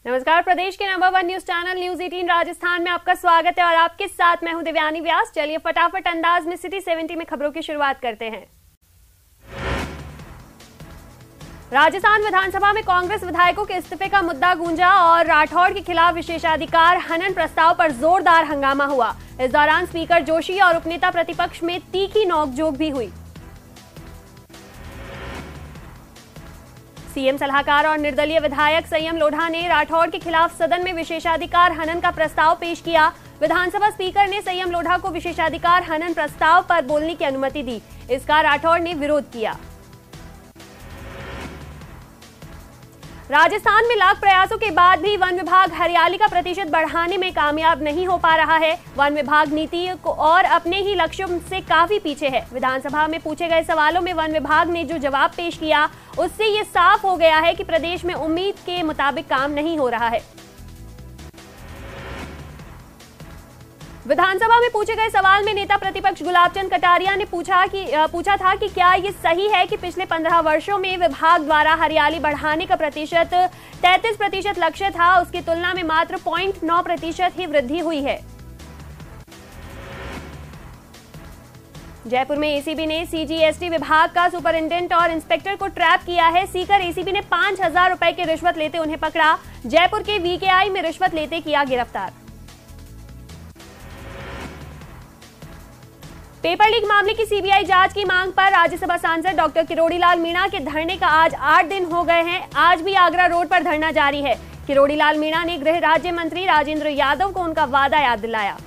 नमस्कार, प्रदेश के number 1 news channel news 18 Rajasthan में आपका स्वागत है और आपके साथ मैं हूं दिव्यानी व्यास। चलिए फटाफट अंदाज में सिटी 70 में खबरों की शुरुआत करते हैं। राजस्थान विधानसभा में कांग्रेस विधायकों के इस्तीफे का मुद्दा गूंजा और राठौड़ के खिलाफ विशेषाधिकार हनन प्रस्ताव पर जोरदार हंगामा हुआ। इस दौरान स्पीकर जोशी और उपनेता प्रतिपक्ष में तीखी नोकझोंक भी हुई। सीएम सलाहकार और निर्दलीय विधायक संयम लोढ़ा ने राठौड़ के खिलाफ सदन में विशेषाधिकार हनन का प्रस्ताव पेश किया। विधानसभा स्पीकर ने संयम लोढ़ा को विशेषाधिकार हनन प्रस्ताव पर बोलने की अनुमति दी। इसका राठौड़ ने विरोध किया। राजस्थान में लाख प्रयासों के बाद भी वन विभाग हरियाली का प्रतिशत बढ़ाने में कामयाब नहीं हो पा रहा है। वन विभाग नीति को और अपने ही लक्ष्यों से काफी पीछे है। विधानसभा में पूछे गए सवालों में वन विभाग ने जो जवाब पेश किया उससे ये साफ हो गया है कि प्रदेश में उम्मीद के मुताबिक काम नहीं हो रहा है। विधानसभा में पूछे गए सवाल में नेता प्रतिपक्ष गुलाबचंद कटारिया ने पूछा था कि क्या ये सही है कि पिछले 15 वर्षों में विभाग द्वारा हरियाली बढ़ाने का प्रतिशत 33% लक्ष्य था, उसकी तुलना में मात्र 0.9% ही वृद्धि हुई है। जयपुर में एसीबी ने सीजीएसटी विभाग का सुपरिंटेंडेंट और इंस्पेक्टर को ट्रैप किया है। सीकर एसीबी ने 5000 रुपए की रिश्वत लेते उन्हें पकड़ा। जयपुर के वीकेआई में रिश्वत लेते किया गिरफ्तार। पेपर लीक मामले की सीबीआई जांच की मांग पर राज्यसभा सांसद डॉक्टर किरोड़ी लाल मीणा के धरने का आज 8 दिन हो गए हैं। आज भी आगरा रोड पर धरना जारी है। किरोड़ी लाल मीणा ने गृह राज्य मंत्री राजेंद्र यादव को उनका वादा याद दिलाया।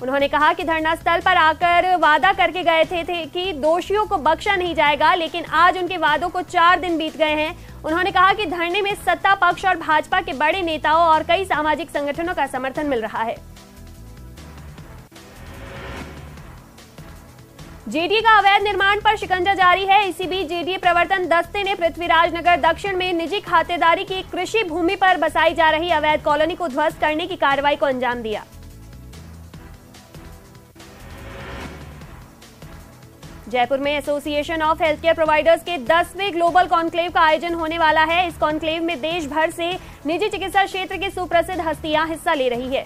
उन्होंने कहा कि धरना स्थल पर आकर वादा करके गए थे कि दोषियों को बख्शा नहीं जाएगा, लेकिन आज उनके वादों को 4 दिन बीत गए हैं। उन्होंने कहा कि धरने में सत्ता पक्ष और भाजपा के बड़े नेताओं और कई सामाजिक संगठनों का समर्थन मिल रहा है। जेडीए का अवैध निर्माण पर शिकंजा जारी है। इसी बीच जेडीए प्रवर्तन दस्ते ने पृथ्वीराज नगर दक्षिण में निजी खातेदारी की कृषि भूमि पर बसाई जा रही अवैध कॉलोनी को ध्वस्त करने की कार्रवाई को अंजाम दिया। जयपुर में association of health care providers के 10वें ग्लोबल कॉन्क्लेव का आयोजन होने वाला है। इस कॉन्क्लेव में देश भर से निजी चिकित्सा क्षेत्र की सुप्रसिद्ध हस्तियां हिस्सा ले रही है।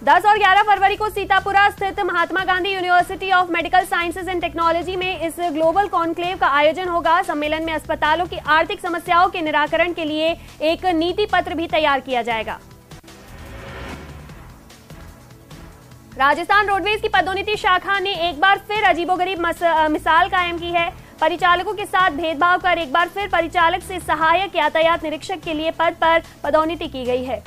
10 और 11 फरवरी को सीतापुरा स्थित Mahatma Gandhi university of medical sciences and technology में इस ग्लोबल कॉन्क्लेव का आयोजन होगा। सम्मेलन में अस्पतालों की आर्थिक समस्याओं के निराकरण के लिए एक नीति पत्र भी तैयार किया जाएगा। राजस्थान रोडवेज की पदोन्नति शाखा ने एक बार फिर अजीबोगरीब मिसाल कायम की है। परिचालकों के साथ भेदभाव कर एक बार फिर परिचालक से सहायक यातायात निरीक्षक के लिए पद पर पदोन्नति की गई है।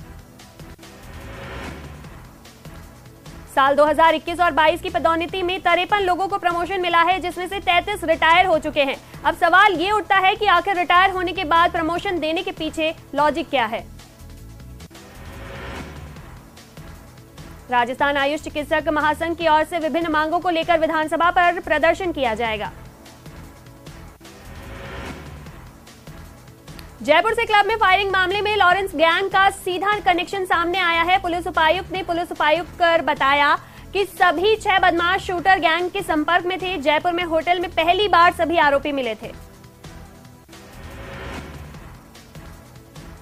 साल 2021 और 22 की पदोन्नति में 53 लोगों को प्रमोशन मिला है, जिसमें से 33 रिटायर हो चुके हैं। अब सवाल ये उठता है कि आखिर रिटायर होने के बाद प्रमोशन देने के पीछे लॉजिक क्या है। राजस्थान आयुष चिकित्सक महासंघ की ओर से विभिन्न मांगों को लेकर विधानसभा पर प्रदर्शन किया जाएगा। जयपुर से क्लब में फायरिंग मामले में लॉरेंस गैंग का सीधा कनेक्शन सामने आया है। पुलिस उपायुक्त ने पुलिस उपायुक्त कर बताया कि सभी 6 बदमाश शूटर गैंग के संपर्क में थे। जयपुर में होटल में पहली बार सभी आरोपी मिले थे।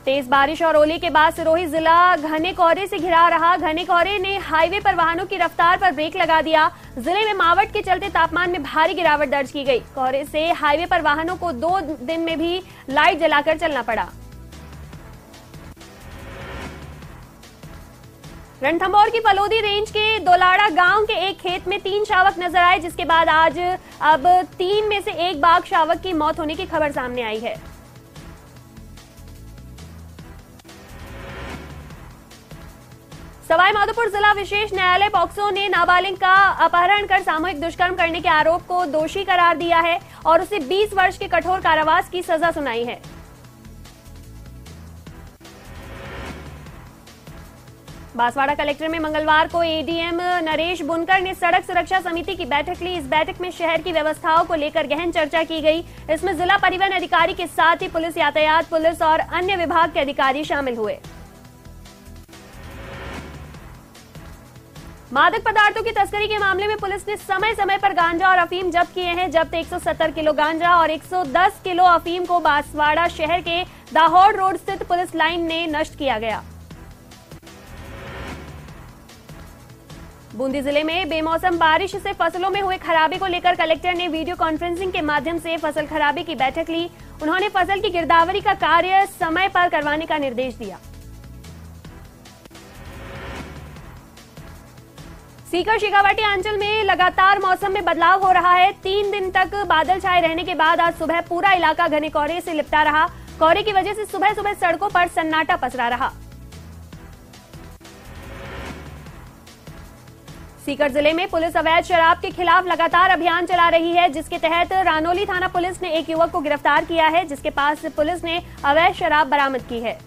तेज बारिश और ओले के बाद सिरोही जिला घने कोहरे से घिरा रहा। घने कोहरे ने हाईवे पर वाहनों की रफ्तार पर ब्रेक लगा दिया। जिले में मावठ के चलते तापमान में भारी गिरावट दर्ज की गई। कोहरे से हाईवे पर वाहनों को 2 दिन में भी लाइट जलाकर चलना पड़ा। रणथंभौर की फलोदी रेंज के दोलाड़ा गांव के एक खेत में 3 शावक नजर आए, जिसके बाद आज अब 3 में से 1 बाघ शावक की मौत होने की खबर सामने आई है। सवाई माधोपुर जिला विशेष न्यायालय पॉक्सो ने नाबालिग का अपहरण कर सामूहिक दुष्कर्म करने के आरोप को दोषी करार दिया है और उसे 20 वर्ष के कठोर कारावास की सजा सुनाई है। बांसवाड़ा कलेक्टर में मंगलवार को एडीएम नरेश बुनकर ने सड़क सुरक्षा समिति की बैठक ली। इस बैठक में शहर की व्यवस्थाओं को लेकर गहन चर्चा की गई। इसमें जिला परिवहन अधिकारी के साथ ही पुलिस, यातायात पुलिस और अन्य विभाग के अधिकारी शामिल हुए। मादक पदार्थों की तस्करी के मामले में पुलिस ने समय समय पर गांजा और अफीम जब्त किए हैं। जब्त 170 किलो गांजा और 110 किलो अफीम को बांसवाड़ा शहर के दाहोद रोड स्थित पुलिस लाइन ने नष्ट किया गया। बूंदी जिले में बेमौसम बारिश से फसलों में हुए खराबे को लेकर कलेक्टर ने वीडियो कॉन्फ्रेंसिंग के माध्यम से फसल खराबे की बैठक ली। उन्होंने फसल की गिरदावरी का कार्य समय पर करवाने का निर्देश दिया। सीकर शेखावाटी अंचल में लगातार मौसम में बदलाव हो रहा है। 3 दिन तक बादल छाए रहने के बाद आज सुबह पूरा इलाका घने कोहरे से लिपटा रहा। कोहरे की वजह से सुबह सुबह सड़कों पर सन्नाटा पसरा रहा। सीकर जिले में पुलिस अवैध शराब के खिलाफ लगातार अभियान चला रही है, जिसके तहत रानोली थाना पुलिस ने एक युवक को गिरफ्तार किया है, जिसके पास से पुलिस ने अवैध शराब बरामद की है।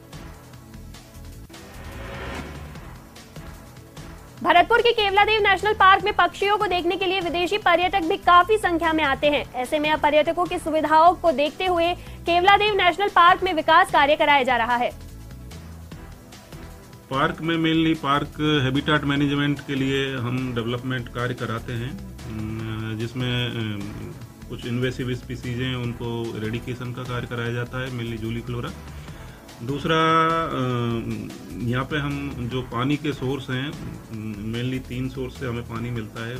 भरतपुर के केवलादेव नेशनल पार्क में पक्षियों को देखने के लिए विदेशी पर्यटक भी काफी संख्या में आते हैं। ऐसे में अब पर्यटकों की सुविधाओं को देखते हुए केवलादेव नेशनल पार्क में विकास कार्य कराया जा रहा है। पार्क में मेनली पार्क हैबिटेट मैनेजमेंट के लिए हम डेवलपमेंट कार्य कराते हैं, जिसमें कुछ इन्वेसिव स्पीसीज हैं उनको रेडिकेशन का कार्य कराया जाता है, मेनली जूली फ्लोरा। दूसरा, यहाँ पे हम जो पानी के सोर्स हैं, मेनली 3 सोर्स से हमें पानी मिलता है।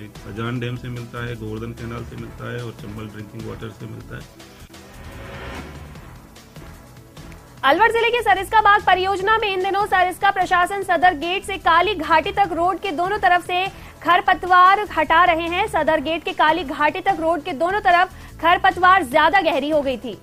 एक खजान डैम से मिलता है, गोवर्धन कैनाल से मिलता है और चंबल ड्रिंकिंग वाटर से मिलता है। अलवर जिले के सरिस्का बाग परियोजना में इन दिनों सरिस्का प्रशासन सदर गेट से काली घाटी तक रोड के दोनों तरफ से खरपतवार हटा रहे हैं। सदर गेट के काली घाटी तक रोड के दोनों तरफ खरपतवार ज्यादा गहरी हो गई थी।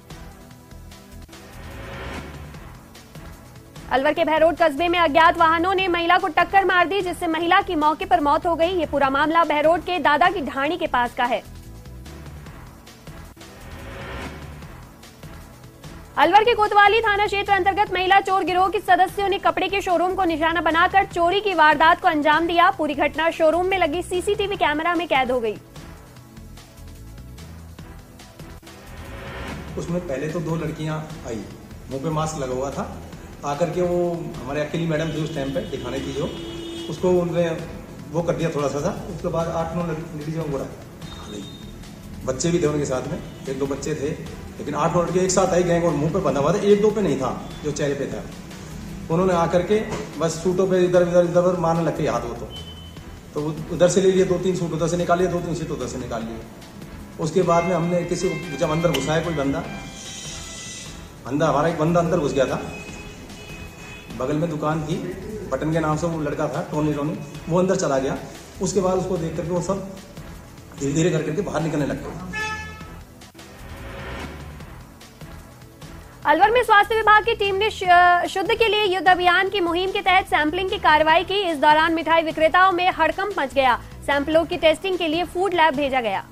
अलवर के बहरोड कस्बे में अज्ञात वाहनों ने महिला को टक्कर मार दी, जिससे महिला की मौके पर मौत हो गई। ये पूरा मामला बहरोड के दादा की ढाणी के पास का है। अलवर के कोतवाली थाना क्षेत्र अंतर्गत महिला चोर गिरोह के सदस्यों ने कपड़े के शोरूम को निशाना बनाकर चोरी की वारदात को अंजाम दिया। पूरी घटना शोरूम में लगी सीसीटीवी कैमरा में कैद हो गई। उसमें पहले तो 2 लड़कियां आई, मुंह पे मास्क लगा हुआ था। आकर के वो हमारे अकेली मैडम थी उस टाइम पे दिखाने की, जो उसको उन्होंने वो कर दिया थोड़ा सा। उसके बाद 8-9 लेडीजों को बच्चे भी थे उनके साथ में, 1-2 बच्चे थे, लेकिन 8-9 लड़के एक साथ आई गैंग और मुंह पे बंधा हुआ था। 1-2 पे नहीं था, जो चेहरे पे था। उन्होंने आकर के बस सूटों पे इधर इधर इधर मारने लग के हाथ वो तो उधर से ले लिए 2-3 सूट उधर से निकाल लिए, 2-3 सूट उधर से निकाल लिए। उसके बाद में हमने किसी को जब अंदर घुसाया, कोई बंदा हमारा एक बंदा अंदर घुस गया था। बगल में दुकान थी, बटन के नाम से वो लड़का था, टोनी, वो अंदर चला गया। उसके बाद उसको देख करके वो सब धीरे धीरे करके बाहर निकलने लग गए। अलवर में स्वास्थ्य विभाग की टीम ने शुद्ध के लिए युद्ध अभियान की मुहिम के तहत सैंपलिंग की कार्रवाई की। इस दौरान मिठाई विक्रेताओं में हड़कंप मच गया। सैंपलों की टेस्टिंग के लिए फूड लैब भेजा गया।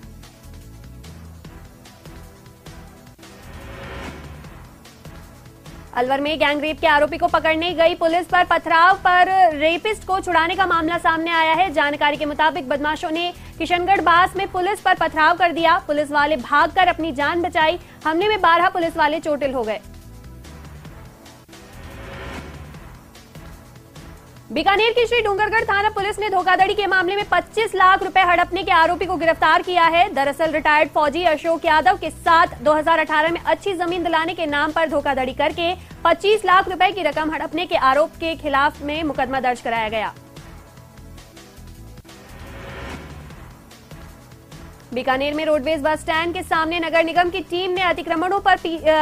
अलवर में गैंगरेप के आरोपी को पकड़ने गई पुलिस पर पथराव पर रेपिस्ट को छुड़ाने का मामला सामने आया है। जानकारी के मुताबिक बदमाशों ने किशनगढ़ बास में पुलिस पर पथराव कर दिया। पुलिस वाले भागकर अपनी जान बचाई। हमले में 12 पुलिस वाले चोटिल हो गए। बीकानेर की श्री डूंगरगढ़ थाना पुलिस ने धोखाधड़ी के मामले में 25 लाख रुपए हड़पने के आरोपी को गिरफ्तार किया है। दरअसल रिटायर्ड फौजी अशोक यादव के साथ 2018 में अच्छी जमीन दिलाने के नाम पर धोखाधड़ी करके 25 लाख रुपए की रकम हड़पने के आरोप के खिलाफ में मुकदमा दर्ज कराया गया। बीकानेर में रोडवेज बस स्टैंड के सामने नगर निगम की टीम ने अतिक्रमणों पर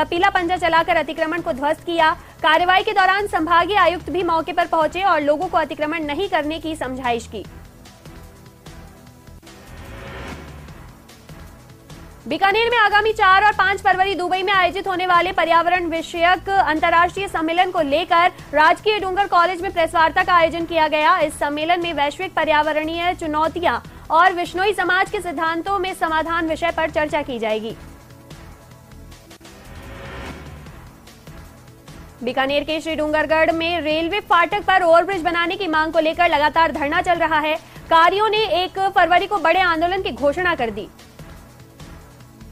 पीला पंजा चलाकर अतिक्रमण को ध्वस्त किया। कार्रवाई के दौरान संभागीय आयुक्त भी मौके पर पहुंचे और लोगों को अतिक्रमण नहीं करने की समझाइश की। बीकानेर में आगामी 4 और 5 फरवरी दुबई में आयोजित होने वाले पर्यावरण विषयक अंतर्राष्ट्रीय सम्मेलन को लेकर राजकीय डूंगर कॉलेज में प्रेस वार्ता का आयोजन किया गया। इस सम्मेलन में वैश्विक पर्यावरणीय चुनौतियां और विश्नोई समाज के सिद्धांतों में समाधान विषय पर चर्चा की जाएगी। बीकानेर के श्री डूंगरगढ़ में रेलवे फाटक पर ओवरब्रिज बनाने की मांग को लेकर लगातार धरना चल रहा है। कारियों ने 1 फरवरी को बड़े आंदोलन की घोषणा कर दी।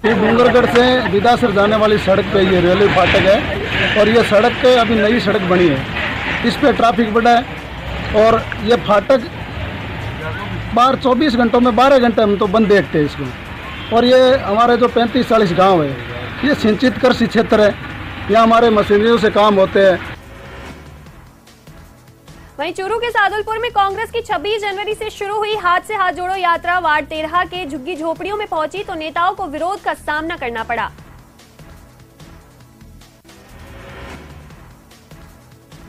डूंगरगढ़ से विदासर जाने वाली सड़क पे ये रेलवे फाटक है और ये सड़क पे अभी नई सड़क बनी है। इस पे ट्रैफिक बढ़ा है और ये फाटक 24 घंटों में 12 घंटे हम तो बंद देखते हैं इसको। और ये हमारे जो 35-40 गांव है, ये सिंचित कृषि क्षेत्र है, यहाँ हमारे मशीनरियों से काम होते हैं। वहीं चूरू के सादुलपुर में कांग्रेस की 26 जनवरी से शुरू हुई हाथ से हाथ जोड़ो यात्रा वार्ड 13 के झुग्गी झोपड़ियों में पहुंची तो नेताओं को विरोध का सामना करना पड़ा।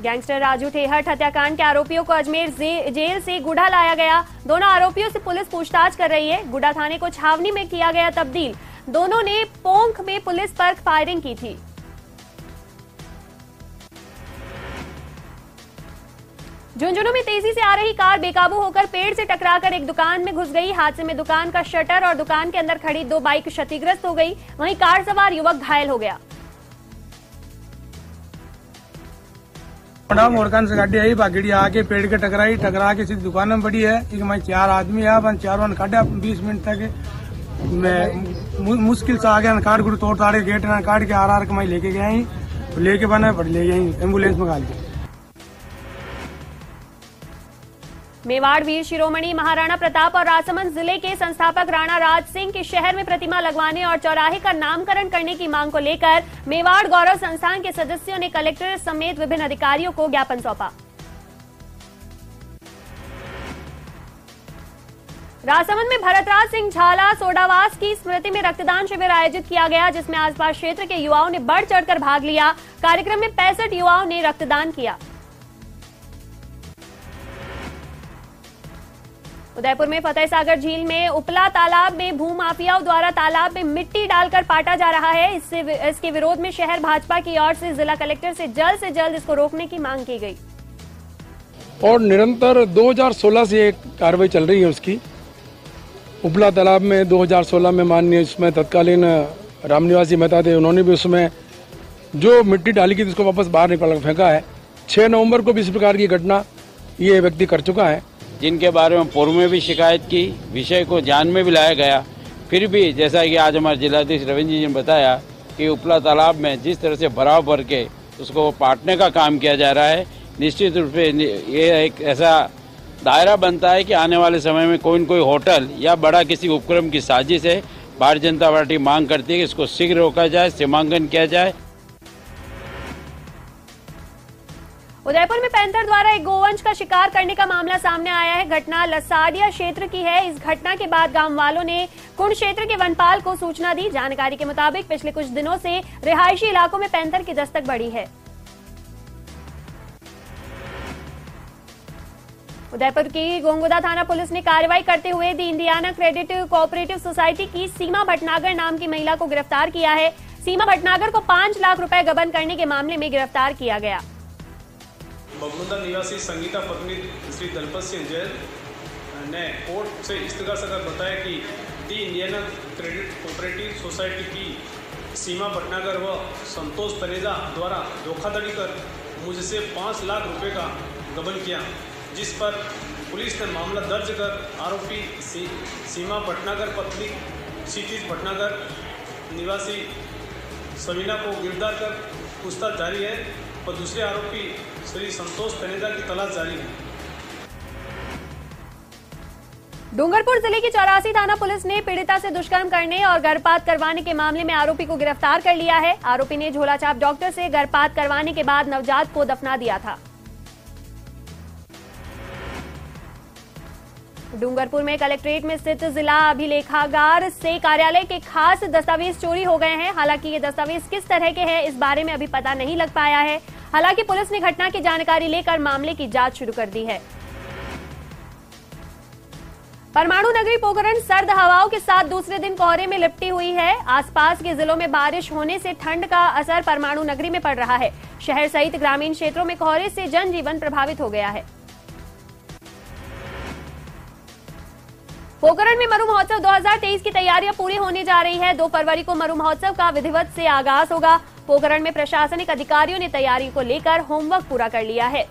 गैंगस्टर राजू ठेहट हत्याकांड के आरोपियों को अजमेर जेल से गुड़ा लाया गया। दोनों आरोपियों से पुलिस पूछताछ कर रही है। गुड़ा थाने को छावनी में किया गया तब्दील। दोनों ने पोंख में पुलिस पर फायरिंग की थी। झुंझुनू में तेजी से आ रही कार बेकाबू होकर पेड़ से टकराकर एक दुकान में घुस गई। हादसे में दुकान का शटर और दुकान के अंदर खड़ी 2 बाइक क्षतिग्रस्त हो गई। वहीं कार सवार युवक घायल हो गया। मोड़कान से गाड़ी आई, बागड़ी आके पेड़ के टकरा के सीधी दुकान में पड़ी है। एक मैं 4 आदमी है, 4 काटा 20 मिनट तक मैं मुश्किल से आ गया। काट गुड़ तोड़ ताड़े गेट ना काट के आर के मैं लेके गया ही, लेके बना पड़ ले गई एम्बुलेंस में गाल के। मेवाड़ वीर शिरोमणि महाराणा प्रताप और राजसमंद जिले के संस्थापक राणा राज सिंह की शहर में प्रतिमा लगवाने और चौराहे का नामकरण करने की मांग को लेकर मेवाड़ गौरव संस्थान के सदस्यों ने कलेक्टर समेत विभिन्न अधिकारियों को ज्ञापन सौंपा। राजसमंद में भरतराज सिंह झाला सोडावास की स्मृति में रक्तदान शिविर आयोजित किया गया, जिसमें आसपास क्षेत्र के युवाओं ने बढ़ चढ़कर भाग लिया। कार्यक्रम में 65 युवाओं ने रक्तदान किया। उदयपुर में फतेह सागर झील में उपला तालाब में भूमाफियाओं द्वारा तालाब में मिट्टी डालकर पाटा जा रहा है। इसके विरोध में शहर भाजपा की ओर से जिला कलेक्टर से जल्द इसको रोकने की मांग की गई। और निरंतर 2016 से एक कार्रवाई चल रही है उसकी। उपला तालाब में 2016 में माननीय उसमें तत्कालीन रामनिवासी मेहता थे, उन्होंने भी उसमें जो मिट्टी डाली की उसको वापस बाहर निकाल फेंका है। 6 नवंबर को भी इस प्रकार की घटना ये व्यक्ति कर चुका है, जिनके बारे में पूर्व में भी शिकायत की, विषय को ध्यान में भी लाया गया। फिर भी जैसा कि आज हमारे जिलाधीश रविंद्र जी ने बताया कि उपला तालाब में जिस तरह से भराव भर के उसको पाटने का काम किया जा रहा है, निश्चित रूप से ये एक ऐसा दायरा बनता है कि आने वाले समय में कोई न कोई होटल या बड़ा किसी उपक्रम की साजिश है। भारतीय जनता पार्टी मांग करती है कि इसको शीघ्र रोका जाए, सीमांकन किया जाए। उदयपुर में पैंथर द्वारा एक गोवंश का शिकार करने का मामला सामने आया है। घटना लसाडिया क्षेत्र की है। इस घटना के बाद गांव वालों ने कुंड क्षेत्र के वनपाल को सूचना दी। जानकारी के मुताबिक पिछले कुछ दिनों से रिहायशी इलाकों में पैंथर की दस्तक बढ़ी है। उदयपुर की गोंगुदा थाना पुलिस ने कार्रवाई करते हुए दी इंडियाना क्रेडिट कोऑपरेटिव सोसाइटी की सीमा भटनागर नाम की महिला को गिरफ्तार किया है। सीमा भटनागर को 5 लाख रुपए गबन करने के मामले में गिरफ्तार किया गया। बगमुंदा निवासी संगीता पत्नी श्री दलपत सिंह जैन ने कोर्ट से इस्तगार कर बताया कि दी इंडियाना क्रेडिट कोऑपरेटिव सोसाइटी की सीमा भटनागर व संतोष तनेजा द्वारा धोखाधड़ी कर मुझसे 5 लाख रुपए का गबन किया, जिस पर पुलिस ने मामला दर्ज कर आरोपी सीमा भटनागर पत्नी क्षितिज भटनागर निवासी समीना को गिरफ्तार कर पूछताछ जारी है और दूसरे आरोपी श्री संतोष तनेजा की तलाश जारी है। डूंगरपुर जिले की 84 थाना पुलिस ने पीड़िता से दुष्कर्म करने और गर्भपात करवाने के मामले में आरोपी को गिरफ्तार कर लिया है। आरोपी ने झोलाछाप डॉक्टर से गर्भपात करवाने के बाद नवजात को दफना दिया था। डूंगरपुर में कलेक्ट्रेट में स्थित जिला अभिलेखागार से कार्यालय के खास दस्तावेज चोरी हो गए हैं। हालांकि ये दस्तावेज किस तरह के हैं, इस बारे में अभी पता नहीं लग पाया है। हालांकि पुलिस ने घटना की जानकारी लेकर मामले की जांच शुरू कर दी है। परमाणु नगरी पोखरण सर्द हवाओं के साथ दूसरे दिन कोहरे में लिपटी हुई है। आसपास के जिलों में बारिश होने से ठंड का असर परमाणु नगरी में पड़ रहा है। शहर सहित ग्रामीण क्षेत्रों में कोहरे से जनजीवन प्रभावित हो गया है। पोखरण में मरु महोत्सव 2023 की तैयारियां पूरी होने जा रही है। 2 फरवरी को मरु महोत्सव का विधिवत से आगाज होगा। पोखरण में प्रशासनिक अधिकारियों ने तैयारी को लेकर होमवर्क पूरा कर लिया है।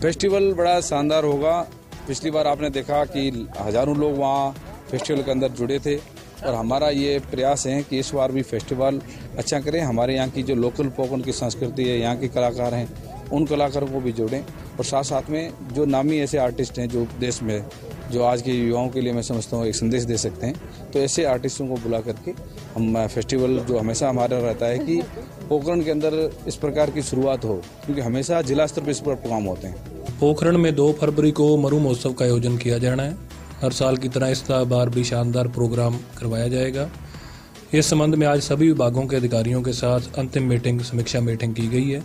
फेस्टिवल बड़ा शानदार होगा। पिछली बार आपने देखा कि हजारों लोग वहाँ फेस्टिवल के अंदर जुड़े थे और हमारा ये प्रयास है कि इस बार भी फेस्टिवल अच्छा करें। हमारे यहाँ की जो लोकल पोखरण की संस्कृति है, यहाँ के कलाकार हैं, उन कलाकारों को भी जोड़ें और साथ साथ में जो नामी ऐसे आर्टिस्ट हैं जो देश में, जो आज के युवाओं के लिए मैं समझता हूँ एक संदेश दे सकते हैं, तो ऐसे आर्टिस्टों को बुला करके हम फेस्टिवल जो हमेशा हमारा रहता है कि पोखरण के अंदर इस प्रकार की शुरुआत हो, क्योंकि हमेशा जिला स्तर पर इस पर प्रोग्राम होते हैं। पोखरण में 2 फरवरी को मरु महोत्सव का आयोजन किया जाना है। हर साल की तरह इस बार भी शानदार प्रोग्राम करवाया जाएगा। इस संबंध में आज सभी विभागों के अधिकारियों के साथ अंतिम समीक्षा मीटिंग की गई है।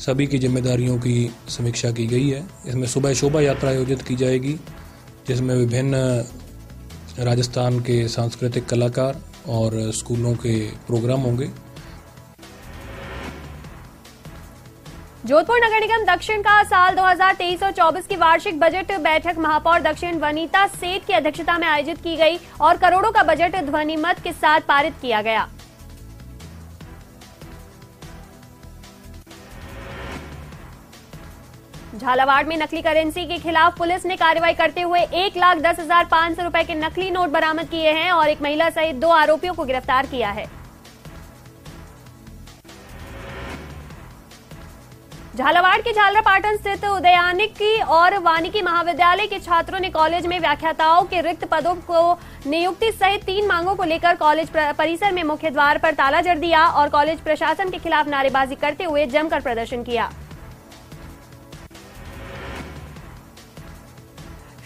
सभी की जिम्मेदारियों की समीक्षा की गई है। इसमें सुबह शोभा यात्रा आयोजित की जाएगी, जिसमें विभिन्न राजस्थान के सांस्कृतिक कलाकार और स्कूलों के प्रोग्राम होंगे। जोधपुर नगर निगम दक्षिण का साल 2023 और 24 की वार्षिक बजट बैठक महापौर दक्षिण वनीता सेठ की अध्यक्षता में आयोजित की गई और करोड़ों का बजट ध्वनिमत के साथ पारित किया गया। झालावाड़ में नकली करेंसी के खिलाफ पुलिस ने कार्रवाई करते हुए 1,10,500 रुपए के नकली नोट बरामद किए हैं और एक महिला सहित 2 आरोपियों को गिरफ्तार किया है। झालावाड़ के झालरापाटन स्थित उदयानिकी और वानिकी महाविद्यालय के छात्रों ने कॉलेज में व्याख्याताओं के रिक्त पदों को नियुक्ति सहित 3 मांगों को लेकर कॉलेज परिसर में मुख्य द्वार पर ताला जड़ दिया और कॉलेज प्रशासन के खिलाफ नारेबाजी करते हुए जमकर प्रदर्शन किया।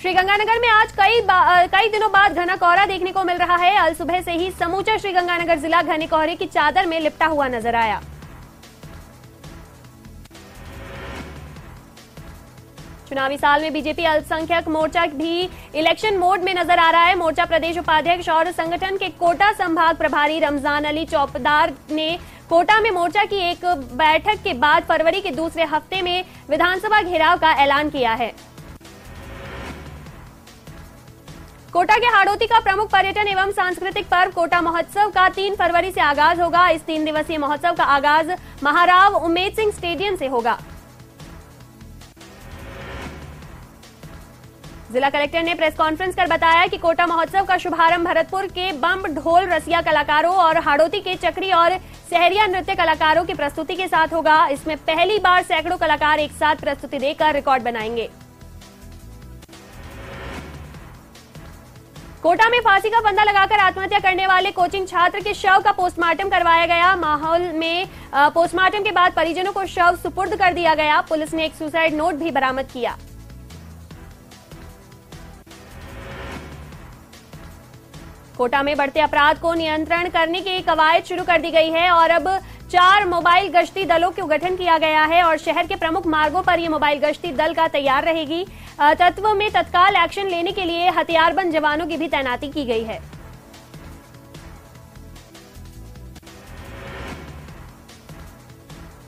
श्रीगंगानगर में आज कई दिनों बाद घना कोहरा देखने को मिल रहा है। अल सुबह से ही समूचा श्रीगंगानगर जिला घने कोहरे की चादर में लिपटा हुआ नजर आया। चुनावी साल में बीजेपी अल्पसंख्यक मोर्चा भी इलेक्शन मोड में नजर आ रहा है। मोर्चा प्रदेश उपाध्यक्ष और संगठन के कोटा संभाग प्रभारी रमजान अली चौपदार ने कोटा में मोर्चा की एक बैठक के बाद फरवरी के दूसरे हफ्ते में विधानसभा घेराव का ऐलान किया है। कोटा के हाड़ौती का प्रमुख पर्यटन एवं सांस्कृतिक पर्व कोटा महोत्सव का 3 फरवरी से आगाज होगा। इस 3 दिवसीय महोत्सव का आगाज महाराव उमेद सिंह स्टेडियम से होगा। जिला कलेक्टर ने प्रेस कॉन्फ्रेंस कर बताया कि कोटा महोत्सव का शुभारंभ भरतपुर के बम ढोल रसिया कलाकारों और हाड़ौती के चक्री और सहरिया नृत्य कलाकारों की प्रस्तुति के साथ होगा। इसमें पहली बार सैकड़ों कलाकार एक साथ प्रस्तुति देकर रिकॉर्ड बनाएंगे। कोटा में फांसी का फंदा लगाकर आत्महत्या करने वाले कोचिंग छात्र के शव का पोस्टमार्टम करवाया गया। माहौल में पोस्टमार्टम के बाद परिजनों को शव सुपुर्द कर दिया गया। पुलिस ने एक सुसाइड नोट भी बरामद किया। कोटा में बढ़ते अपराध को नियंत्रण करने की कवायद शुरू कर दी गई है और अब 4 मोबाइल गश्ती दलों का गठन किया गया है और शहर के प्रमुख मार्गों पर ये मोबाइल गश्ती दल का तैयार रहेगी। तत्व में तत्काल एक्शन लेने के लिए हथियारबंद जवानों की भी तैनाती की गई है।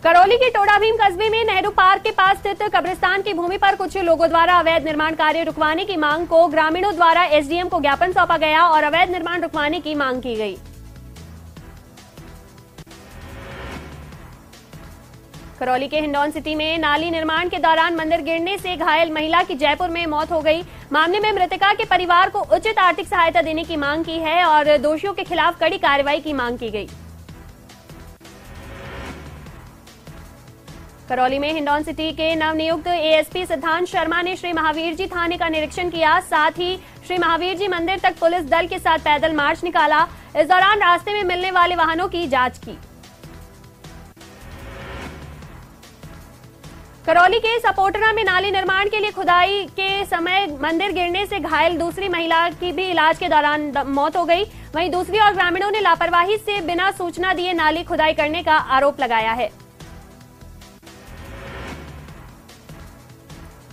करौली के टोडाभीम कस्बे में नेहरू पार्क के पास स्थित कब्रिस्तान की भूमि पर कुछ लोगों द्वारा अवैध निर्माण कार्य रुकवाने की मांग को ग्रामीणों द्वारा एसडीएम को ज्ञापन सौंपा गया और अवैध निर्माण रुकवाने की मांग की गई। करौली के हिंडौन सिटी में नाली निर्माण के दौरान मंदिर गिरने से घायल महिला की जयपुर में मौत हो गई। मामले में मृतका के परिवार को उचित आर्थिक सहायता देने की मांग की है और दोषियों के खिलाफ कड़ी कार्रवाई की मांग की गई। करौली में हिंडौन सिटी के नवनियुक्त एएसपी सिद्धांत शर्मा ने श्री महावीर जी थाने का निरीक्षण किया। साथ ही श्री महावीर जी मंदिर तक पुलिस दल के साथ पैदल मार्च निकाला। इस दौरान रास्ते में मिलने वाले वाहनों की जांच की। करौली के सपोटरा में नाली निर्माण के लिए खुदाई के समय मंदिर गिरने से घायल दूसरी महिला की भी इलाज के दौरान मौत हो गई। वहीं दूसरी ओर ग्रामीणों ने लापरवाही से बिना सूचना दिए नाली खुदाई करने का आरोप लगाया है।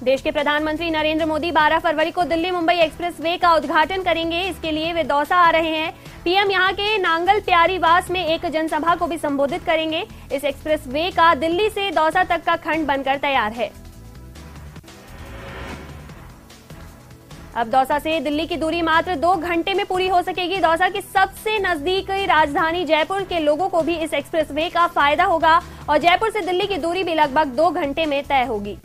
देश के प्रधानमंत्री नरेंद्र मोदी 12 फरवरी को दिल्ली मुंबई एक्सप्रेस वे का उद्घाटन करेंगे। इसके लिए वे दौसा आ रहे हैं। पीएम यहां के नांगल प्यारीवास में एक जनसभा को भी संबोधित करेंगे। इस एक्सप्रेस वे का दिल्ली से दौसा तक का खंड बनकर तैयार है। अब दौसा से दिल्ली की दूरी मात्र 2 घंटे में पूरी हो सकेगी। दौसा की सबसे नजदीक राजधानी जयपुर के लोगों को भी इस एक्सप्रेस वे का फायदा होगा और जयपुर से दिल्ली की दूरी भी लगभग 2 घंटे में तय होगी।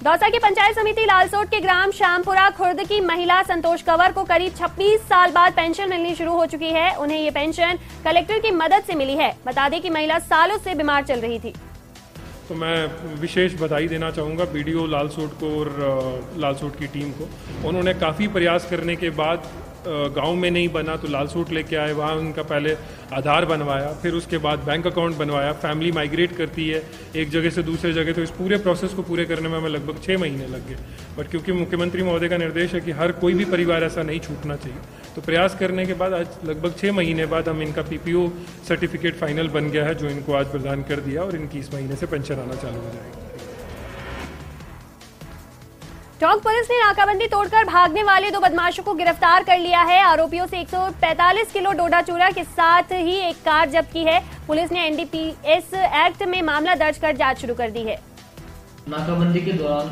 दौसा की पंचायत समिति लालसोट के ग्राम श्यामपुरा खुर्द की महिला संतोष कंवर को करीब 26 साल बाद पेंशन मिलनी शुरू हो चुकी है। उन्हें ये पेंशन कलेक्टर की मदद से मिली है। बता दें कि महिला सालों से बीमार चल रही थी। तो मैं विशेष बधाई देना चाहूँगा बीडीओ लालसोट को और लालसोट की टीम को। उन्होंने काफ़ी प्रयास करने के बाद गांव में नहीं बना तो लालसोट लेके आए, वहाँ उनका पहले आधार बनवाया, फिर उसके बाद बैंक अकाउंट बनवाया। फैमिली माइग्रेट करती है एक जगह से दूसरे जगह, तो इस पूरे प्रोसेस को पूरे करने में हमें लगभग 6 महीने लग गए। बट क्योंकि मुख्यमंत्री महोदय का निर्देश है कि हर कोई भी परिवार ऐसा नहीं छूटना चाहिए, तो प्रयास करने के बाद आज लगभग 6 महीने बाद हम इनका पीपीओ सर्टिफिकेट फाइनल बन गया है, जो इनको आज प्रदान कर दिया और इनकी इस महीने से पेंशन आना चालू हो जाएगी। टोंक पुलिस ने नाकाबंदी तोड़कर भागने वाले 2 बदमाशों को गिरफ्तार कर लिया है। आरोपियों से 145 किलो डोडा चूरा के साथ ही एक कार जब्त की है। पुलिस ने एनडीपीएस एक्ट में मामला दर्ज कर जांच शुरू कर दी है। नाकाबंदी के दौरान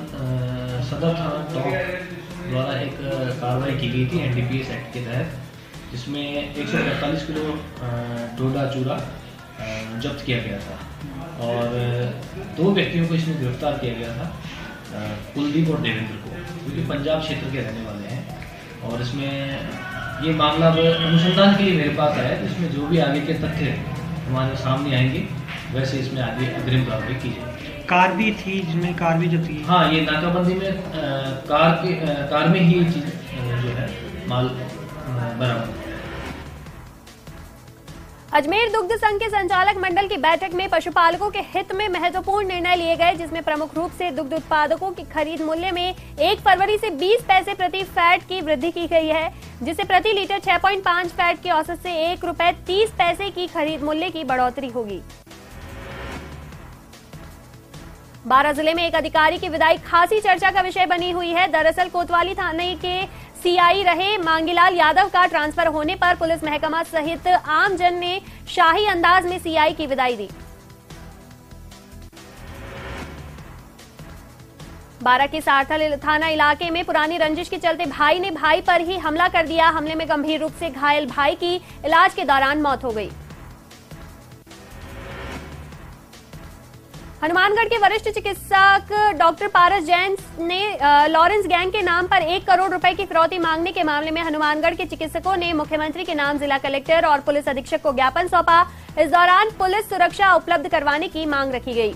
सदर थाना टोंक द्वारा एक कार्रवाई की गई थी एनडीपीएस एक्ट के तहत, जिसमें 145 किलो डोडा चूरा जब्त किया गया था और 2 व्यक्तियों को इसमें गिरफ्तार किया गया था, कुलदीप और देवेंद्र को, जो कि पंजाब क्षेत्र के रहने वाले हैं। और इसमें ये मामला अनुसंधान के लिए मेरे पास आया है, तो इसमें जो भी आगे के तथ्य हमारे सामने आएंगे वैसे इसमें आगे अग्रिम कार्रवाई की जाएगी। कार भी थी जिसमें कार भी जब्त की? हाँ, ये नाकाबंदी में कार में ही ये चीज जो है माल बरामद। अजमेर दुग्ध संघ के संचालक मंडल की बैठक में पशुपालकों के हित में महत्वपूर्ण निर्णय लिए गए, जिसमें प्रमुख रूप से दुग्ध उत्पादकों की खरीद मूल्य में 1 फरवरी से 20 पैसे प्रति फैट की वृद्धि की गई है, जिससे प्रति लीटर 6.5 फैट की औसत से 1 रुपए 30 पैसे की खरीद मूल्य की बढ़ोतरी होगी। बारां जिले में एक अधिकारी की विदाई खासी चर्चा का विषय बनी हुई है। दरअसल कोतवाली थाने के सीआई रहे मांगीलाल यादव का ट्रांसफर होने पर पुलिस महकमा सहित आम जन ने शाही अंदाज में सीआई की विदाई दी। बारां के सारथल थाना इलाके में पुरानी रंजिश के चलते भाई ने भाई पर ही हमला कर दिया। हमले में गंभीर रूप से घायल भाई की इलाज के दौरान मौत हो गई। हनुमानगढ़ के वरिष्ठ चिकित्सक डॉक्टर पारस जैन ने लॉरेंस गैंग के नाम पर 1 करोड़ रुपए की फिरौती मांगने के मामले में हनुमानगढ़ के चिकित्सकों ने मुख्यमंत्री के नाम जिला कलेक्टर और पुलिस अधीक्षक को ज्ञापन सौंपा। इस दौरान पुलिस सुरक्षा उपलब्ध करवाने की मांग रखी गई।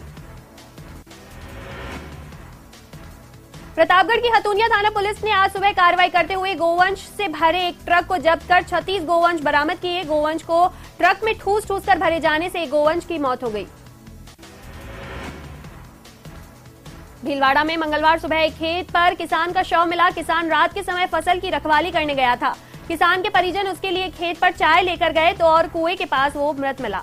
प्रतापगढ़ की हथुनिया थाना पुलिस ने आज सुबह कार्रवाई करते हुए गोवंश से भरे एक ट्रक को जब्त कर 36 गोवंश बरामद किए। गोवंश को ट्रक में ठूस कर भरे जाने से एक गोवंश की मौत हो गई। भीलवाड़ा में मंगलवार सुबह एक खेत पर किसान का शव मिला। किसान रात के समय फसल की रखवाली करने गया था। किसान के परिजन उसके लिए खेत पर चाय लेकर गए तो और कुएं के पास वो मृत मिला।